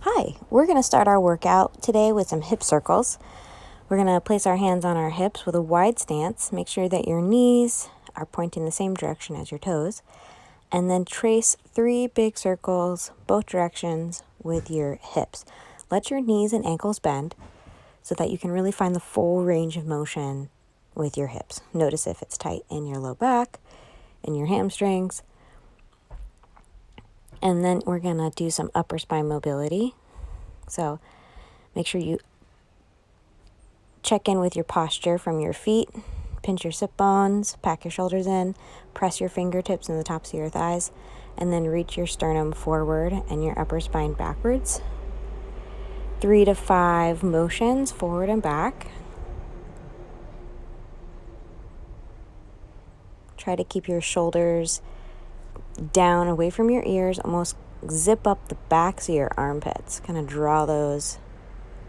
Hi, we're going to start our workout today with some hip circles. We're going to place our hands on our hips with a wide stance. Make sure that your knees are pointing the same direction as your toes. And then trace 3 big circles, both directions, with your hips. Let your knees and ankles bend so that you can really find the full range of motion with your hips. Notice if it's tight in your low back, in your hamstrings. And then we're going to do some upper spine mobility. So make sure you check in with your posture from your feet. Pinch your sit bones, pack your shoulders in, press your fingertips in the tops of your thighs, and then reach your sternum forward and your upper spine backwards. 3 to 5 motions forward and back. Try to keep your shoulders down away from your ears, almost zip up the backs of your armpits. Kind of draw those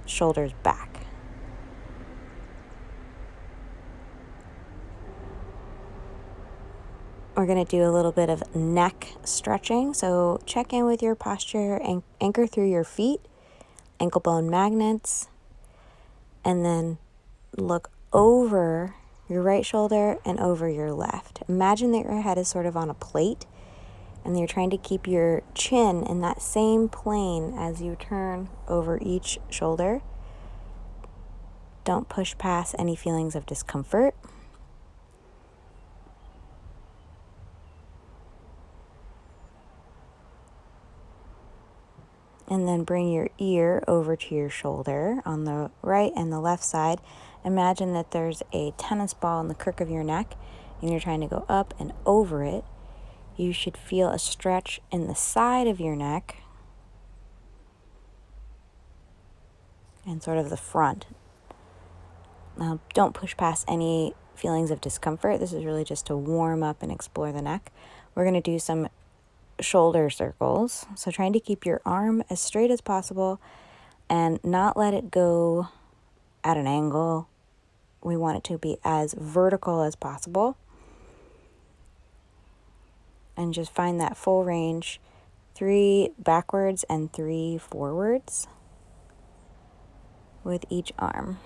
shoulders back. We're going to do a little bit of neck stretching. So check in with your posture and anchor through your feet, ankle bone magnets, and then look over your right shoulder and over your left. Imagine that your head is sort of on a plate and you're trying to keep your chin in that same plane as you turn over each shoulder. Don't push past any feelings of discomfort. And then bring your ear over to your shoulder on the right and the left side. Imagine that there's a tennis ball in the crook of your neck and you're trying to go up and over it. You should feel a stretch in the side of your neck and sort of the front. Now, don't push past any feelings of discomfort. This is really just to warm up and explore the neck. We're going to do some shoulder circles. So trying to keep your arm as straight as possible and not let it go at an angle. We want it to be as vertical as possible. And just find that full range. 3 backwards and 3 forwards with each arm.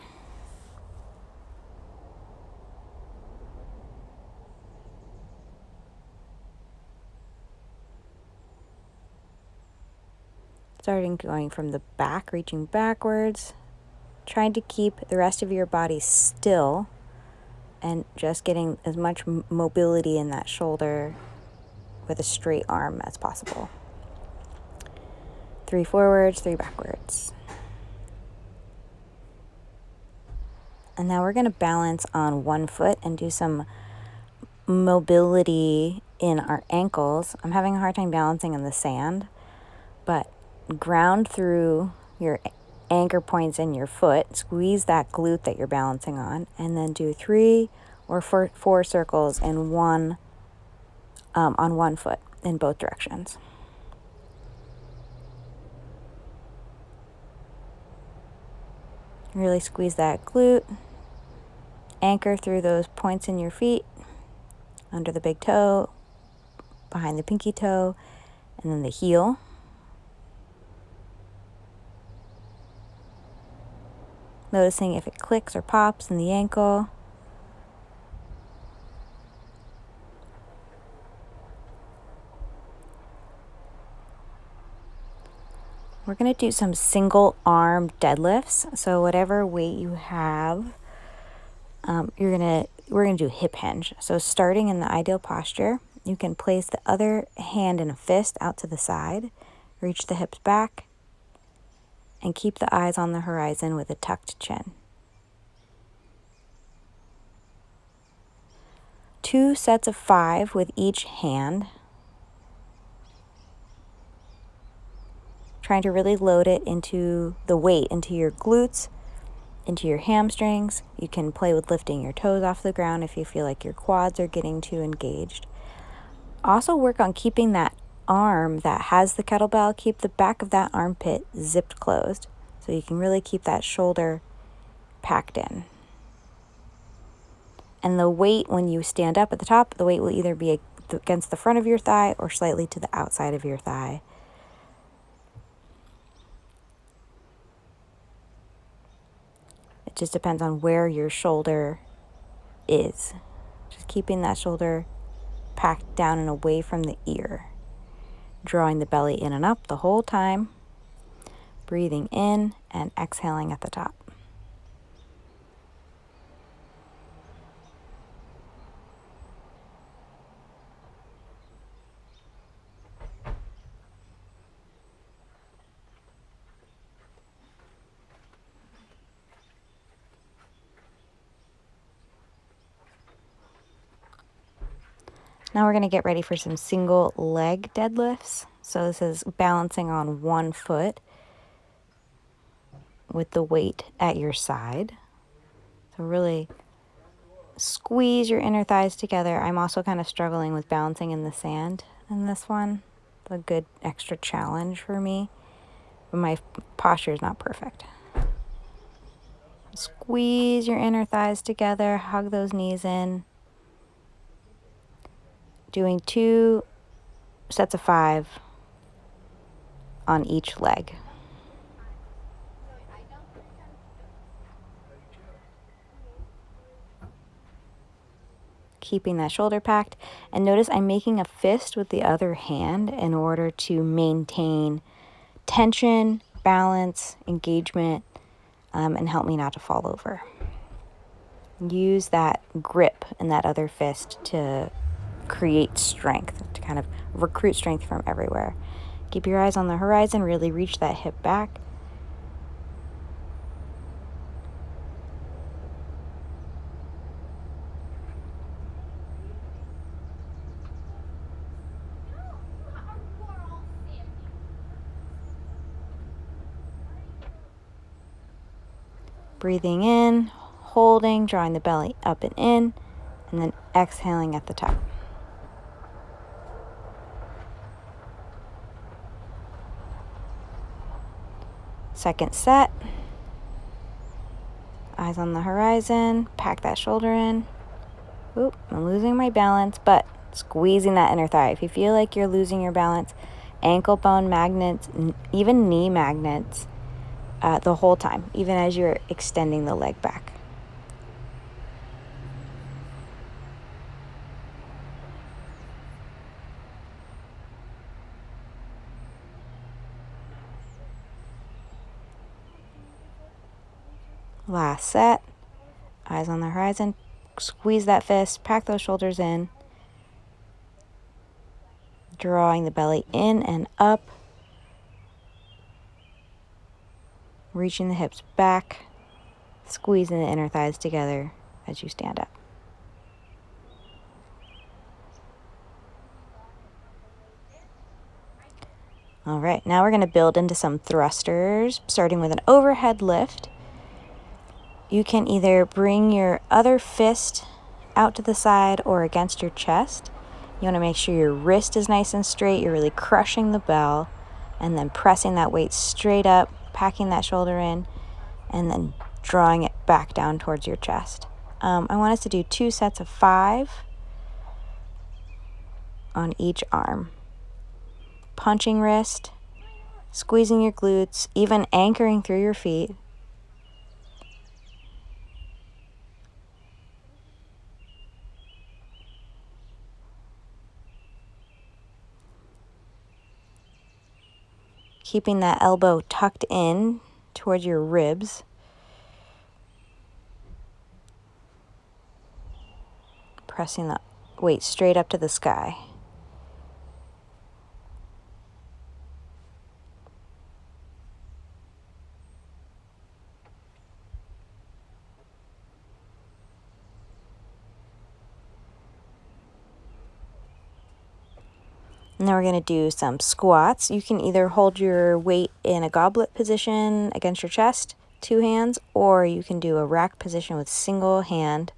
Starting going from the back, reaching backwards, trying to keep the rest of your body still and just getting as much mobility in that shoulder with a straight arm as possible. 3 forwards, 3 backwards. And now we're going to balance on one foot and do some mobility in our ankles. I'm having a hard time balancing in the sand, but ground through your anchor points in your foot. Squeeze that glute that you're balancing on, and then do 3 or 4 circles in one on one foot in both directions. Really squeeze that glute. Anchor through those points in your feet, under the big toe, behind the pinky toe, and then the heel. Noticing if it clicks or pops in the ankle. We're going to do some single arm deadlifts. So whatever weight you have, we're going to do hip hinge. So starting in the ideal posture, you can place the other hand in a fist out to the side, reach the hips back, and keep the eyes on the horizon with a tucked chin. 2 sets of 5 with each hand. Trying to really load it into the weight, into your glutes, into your hamstrings. You can play with lifting your toes off the ground if you feel like your quads are getting too engaged. Also work on keeping that arm that has the kettlebell, keep the back of that armpit zipped closed so you can really keep that shoulder packed in. And the weight, when you stand up at the top, the weight will either be against the front of your thigh or slightly to the outside of your thigh. just depends on where your shoulder is. Just keeping that shoulder packed down and away from the ear. Drawing the belly in and up the whole time. Breathing in and exhaling at the top. Now we're going to get ready for some single leg deadlifts. So this is balancing on one foot with the weight at your side. So really squeeze your inner thighs together. I'm also kind of struggling with balancing in the sand in this one. It's a good extra challenge for me, but my posture is not perfect. Squeeze your inner thighs together, hug those knees in. Doing 2 sets of 5 on each leg. Keeping that shoulder packed. And notice I'm making a fist with the other hand in order to maintain tension, balance, engagement, and help me not to fall over. Use that grip in that other fist to create strength, to kind of recruit strength from everywhere. Keep your eyes on the horizon, really reach that hip back. Breathing in, holding, drawing the belly up and in, and then exhaling at the top. Second set. Eyes on the horizon, pack that shoulder in. Oop, I'm losing my balance, but squeezing that inner thigh. If you feel like you're losing your balance, ankle bone magnets, even knee magnets, the whole time, even as you're extending the leg back. Last set. Eyes on the horizon. Squeeze that fist. Pack those shoulders in. Drawing the belly in and up. Reaching the hips back. Squeezing the inner thighs together as you stand up. All right, now we're going to build into some thrusters, starting with an overhead lift. You can either bring your other fist out to the side or against your chest. You want to make sure your wrist is nice and straight. You're really crushing the bell and then pressing that weight straight up, packing that shoulder in, and then drawing it back down towards your chest. I want us to do 2 sets of 5 on each arm. Punching wrist, squeezing your glutes, even anchoring through your feet. Keeping that elbow tucked in towards your ribs. Pressing the weight straight up to the sky. And then we're going to do some squats. You can either hold your weight in a goblet position against your chest, 2 hands, or you can do a rack position with single hand.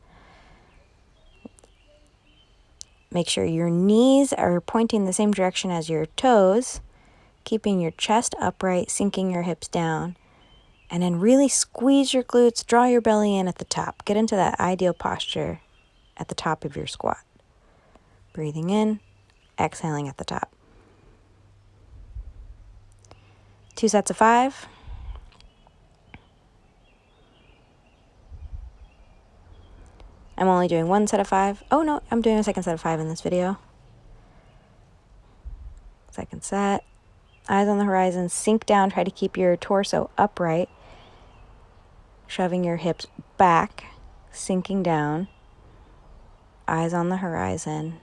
Make sure your knees are pointing the same direction as your toes, keeping your chest upright, sinking your hips down, and then really squeeze your glutes, draw your belly in at the top. Get into that ideal posture at the top of your squat. Breathing in, exhaling at the top. 2 sets of 5. I'm only doing one set of 5. Oh no, I'm doing a second set of 5 in this video. Second set. Eyes on the horizon, sink down, try to keep your torso upright, shoving your hips back, sinking down, eyes on the horizon.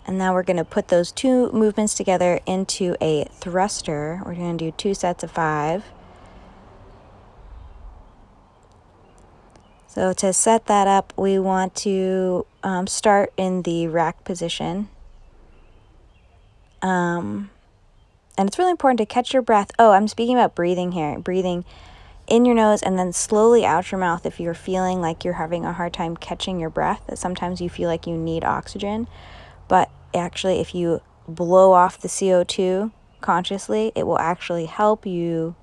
And now we're going to put those two movements together into a thruster. We're going to do 2 sets of 5. So to set that up, we want to start in the rack position. And it's really important to catch your breath. Oh, I'm speaking about breathing here. Breathing in your nose and then slowly out your mouth if you're feeling like you're having a hard time catching your breath. Sometimes you feel like you need oxygen. But actually, if you blow off the CO2 consciously, it will actually help you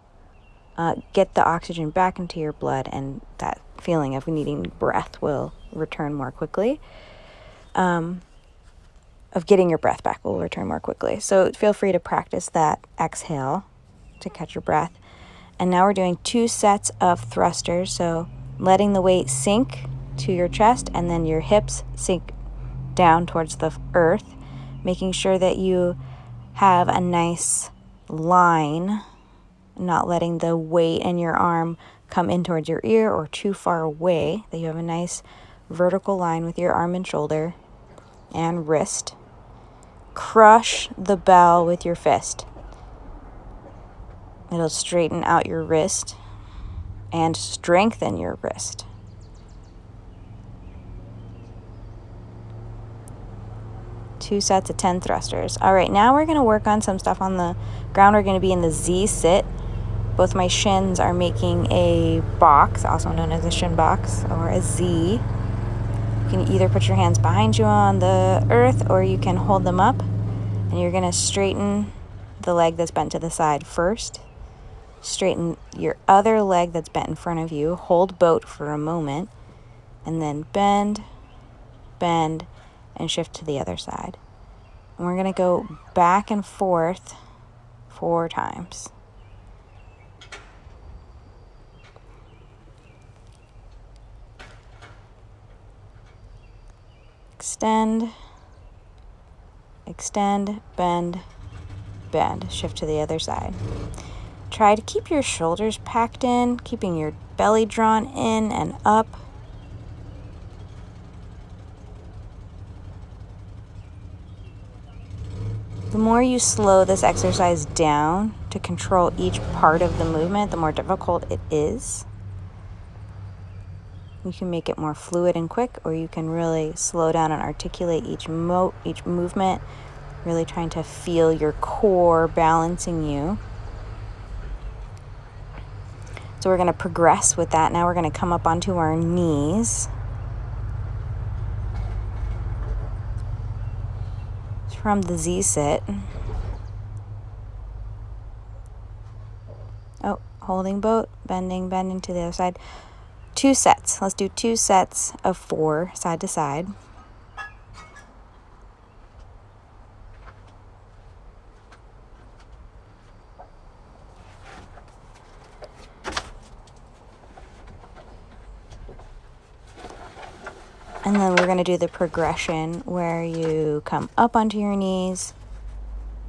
get the oxygen back into your blood, and that feeling of needing breath will return more quickly. Of getting your breath back will return more quickly. So feel free to practice that exhale to catch your breath. And now we're doing 2 sets of thrusters. So letting the weight sink to your chest and then your hips sink down towards the earth, making sure that you have a nice line, not letting the weight in your arm come in towards your ear or too far away, that you have a nice vertical line with your arm and shoulder and wrist. Crush the bell with your fist. It'll straighten out your wrist and strengthen your wrist. Two sets of 10 thrusters. All right, now we're going to work on some stuff on the ground. We're going to be in the Z sit. Both my shins are making a box, also known as a shin box or a Z. You can either put your hands behind you on the earth or you can hold them up. And you're going to straighten the leg that's bent to the side first. Straighten your other leg that's bent in front of you. Hold both for a moment. And then bend, bend, and shift to the other side. And we're going to go back and forth 4 times. Extend, extend, bend, bend. Shift to the other side. Try to keep your shoulders packed in, keeping your belly drawn in and up. The more you slow this exercise down to control each part of the movement, the more difficult it is. You can make it more fluid and quick, or you can really slow down and articulate each movement, really trying to feel your core balancing you. So we're going to progress with that. Now we're going to come up onto our knees. From the Z sit. Oh, holding boat, bending to the other side. 2 sets. Let's do 2 sets of 4 side to side. And then we're going to do the progression where you come up onto your knees,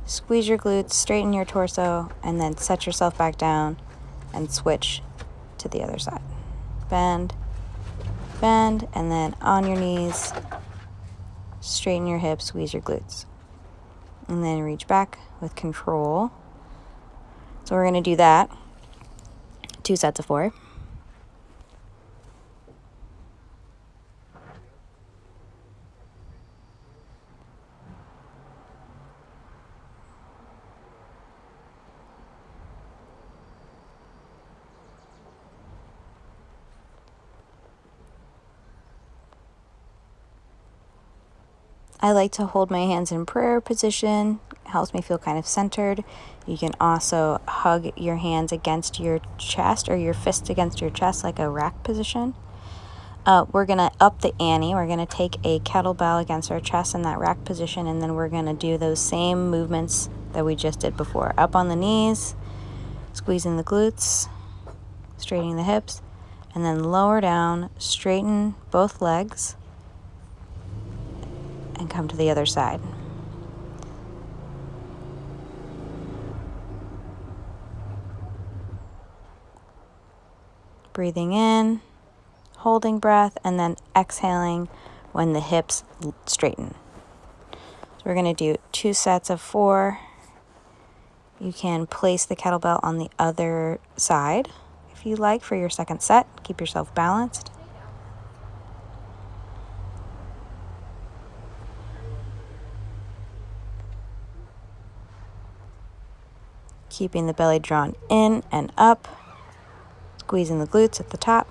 squeeze your glutes, straighten your torso, and then set yourself back down and switch to the other side. Bend, bend, and then on your knees, straighten your hips, squeeze your glutes. And then reach back with control. So we're going to do that 2 sets of 4. I like to hold my hands in prayer position. It helps me feel kind of centered. You can also hug your hands against your chest or your fist against your chest like a rack position. we're going to up the ante. We're going to take a kettlebell against our chest in that rack position, and then we're going to do those same movements that we just did before. Up on the knees, squeezing the glutes, straightening the hips, and then lower down, straighten both legs, and come to the other side. Breathing in, holding breath, and then exhaling when the hips straighten. So we're going to do 2 sets of 4. You can place the kettlebell on the other side if you like for your second set. Keep yourself balanced. Keeping the belly drawn in and up, squeezing the glutes at the top.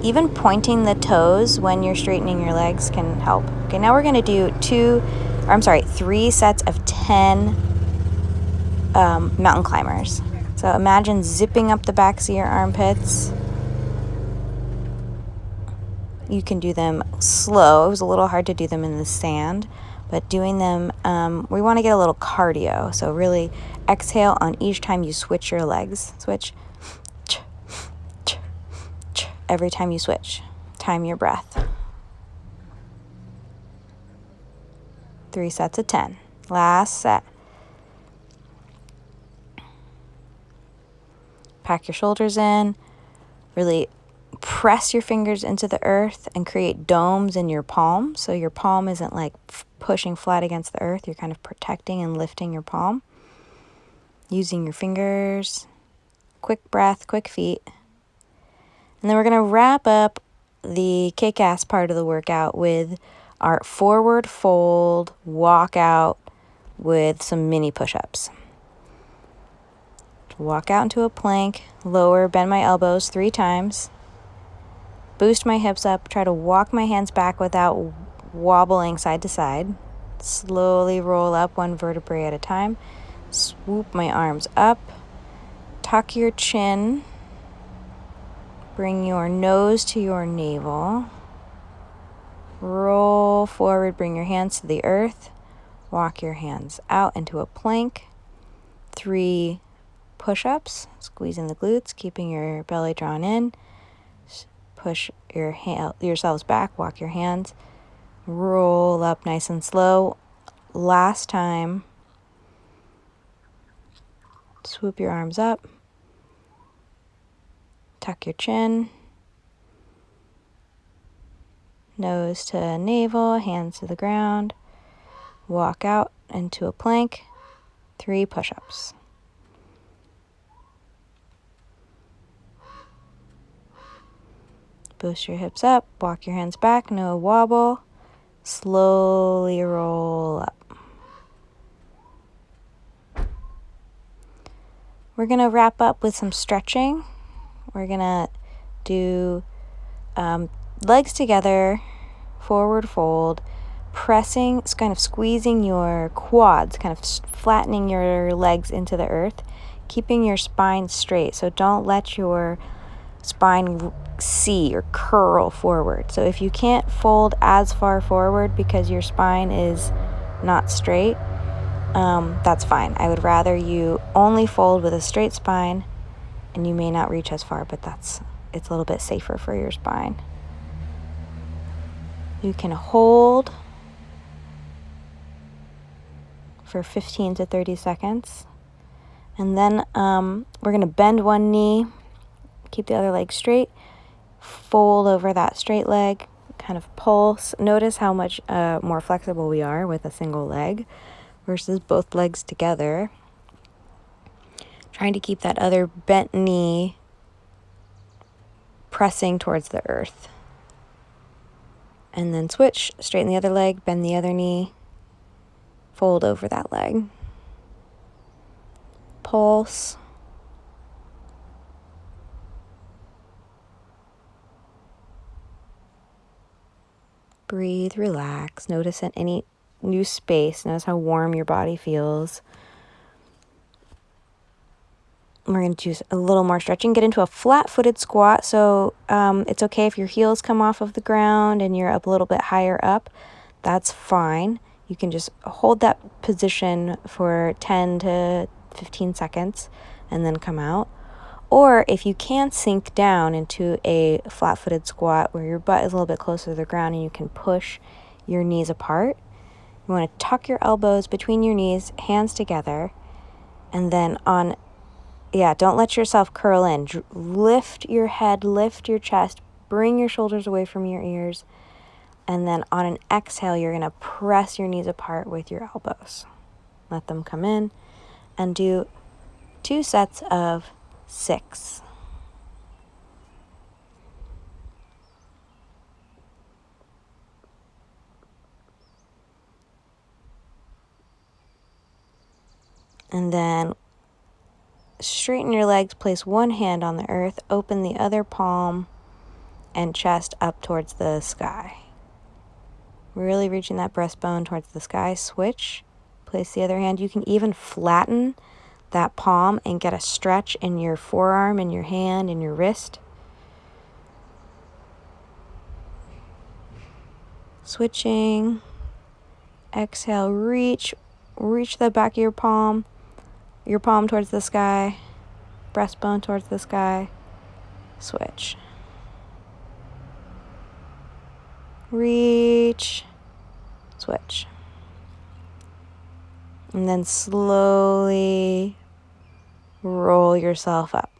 Even pointing the toes when you're straightening your legs can help. Okay, now we're going to do 3 sets of 10 mountain climbers. So imagine zipping up the backs of your armpits. You can do them slow. It was a little hard to do them in the sand, but doing them, we want to get a little cardio. So really exhale on each time you switch your legs. Switch. Every time you switch. Time your breath. 3 sets of 10. Last set. Pack your shoulders in. Really press your fingers into the earth and create domes in your palm. So your palm isn't like pushing flat against the earth. You're kind of protecting and lifting your palm. Using your fingers. Quick breath, quick feet. And then we're going to wrap up the kick-ass part of the workout with our forward fold walk out with some mini push-ups. Walk out into a plank, lower, bend my elbows 3 times. Boost my hips up, try to walk my hands back without wobbling side to side. Slowly roll up 1 vertebrae at a time. Swoop my arms up. Tuck your chin. Bring your nose to your navel. Roll forward, bring your hands to the earth. Walk your hands out into a plank. 3 push-ups, squeezing the glutes, keeping your belly drawn in. Push yourselves back, walk your hands. Roll up nice and slow. Last time. Swoop your arms up. Tuck your chin. Nose to navel, hands to the ground. Walk out into a plank. 3 push-ups. Boost your hips up, walk your hands back, no wobble. Slowly roll up. We're going to wrap up with some stretching. We're going to do legs together, forward fold, pressing, kind of squeezing your quads, kind of flattening your legs into the earth, keeping your spine straight. So don't let your spine see or curl forward. So if you can't fold as far forward because your spine is not straight, that's fine. I would rather you only fold with a straight spine, and you may not reach as far, but it's a little bit safer for your spine. You can hold for 15 to 30 seconds. And then we're going to bend one knee, keep the other leg straight, fold over that straight leg, kind of pulse. Notice how much more flexible we are with a single leg versus both legs together. Trying to keep that other bent knee pressing towards the earth. And then switch, straighten the other leg, bend the other knee, fold over that leg. Pulse. Breathe, relax. Notice in any new space. Notice how warm your body feels. We're going to do a little more stretching. Get into a flat-footed squat. So it's okay if your heels come off of the ground and you're up a little bit higher up. That's fine. You can just hold that position for 10 to 15 seconds and then come out. Or if you can sink down into a flat-footed squat where your butt is a little bit closer to the ground and you can push your knees apart, you want to tuck your elbows between your knees, hands together, and then don't let yourself curl in. Lift your head, lift your chest, bring your shoulders away from your ears, and then on an exhale, you're going to press your knees apart with your elbows. Let them come in and do 2 sets of 6. And then straighten your legs, place one hand on the earth, open the other palm and chest up towards the sky. Really reaching that breastbone towards the sky. Switch. Place the other hand. You can even flatten that palm and get a stretch in your forearm, in your hand, in your wrist. Switching. Exhale, reach the back of your palm towards the sky, breastbone towards the sky. Switch. Reach, switch. And then slowly roll yourself up.